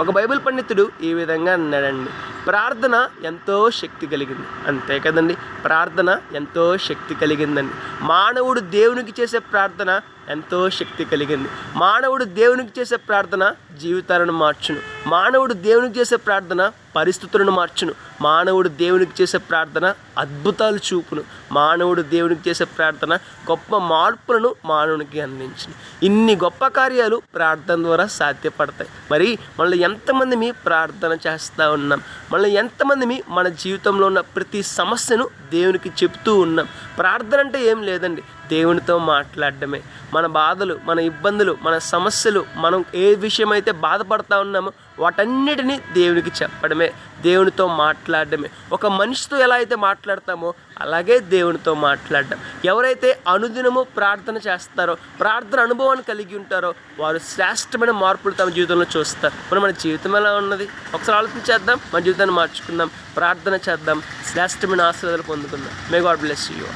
ఒక బైబిల్ పండితుడు ఈ విధంగా అన్నాడండి, ప్రార్థన ఎంతో శక్తి కలిగింది. అంతే కదండి, ప్రార్థన ఎంతో శక్తి కలిగిందండి. మానవుడు దేవునికి చేసే ప్రార్థన ఎంతో శక్తి కలిగింది. మానవుడు దేవునికి చేసే ప్రార్థన జీవితాలను మార్చును. మానవుడు దేవునికి చేసే ప్రార్థన పరిస్థితులను మార్చును. మానవుడు దేవునికి చేసే ప్రార్థన అద్భుతాలు చూపును. మానవుడు దేవునికి చేసే ప్రార్థన గొప్ప మార్పులను మానవునికి అందించును. ఇన్ని గొప్ప కార్యాలు ప్రార్థన ద్వారా సాధ్యపడతాయి. మరి మనలో ఎంతమంది మీ ప్రార్థన చేస్తూ ఉన్నాం? మనలో ఎంతమంది మీ మన జీవితంలో ఉన్న ప్రతి సమస్యను దేవునికి చెప్తూ ఉన్నాం? ప్రార్థన అంటే ఏం లేదండి, దేవునితో మాట్లాడడమే. మన బాధలు, మన ఇబ్బందులు, మన సమస్యలు, మనం ఏ విషయమైతే బాధపడతా ఉన్నామో వాటన్నిటినీ దేవునికి చెప్పడమే, దేవునితో మాట్లాడడమే. ఒక మనిషితో ఎలా అయితే మాట్లాడతామో అలాగే దేవునితో మాట్లాడడం. ఎవరైతే అనుదినము ప్రార్థన చేస్తారో, ప్రార్థన అనుభవాన్ని కలిగి ఉంటారో వారు శ్రేష్టమైన మార్పులు తమ జీవితంలో చూస్తారు. మన జీవితం ఎలా ఉన్నది ఒకసారి ఆలోచించేద్దాం, మన జీవితాన్ని మార్చుకుందాం, ప్రార్థన చేద్దాం, శ్రేష్టమైన ఆశీర్వాదాలు పొందుకుందాం. May God bless you.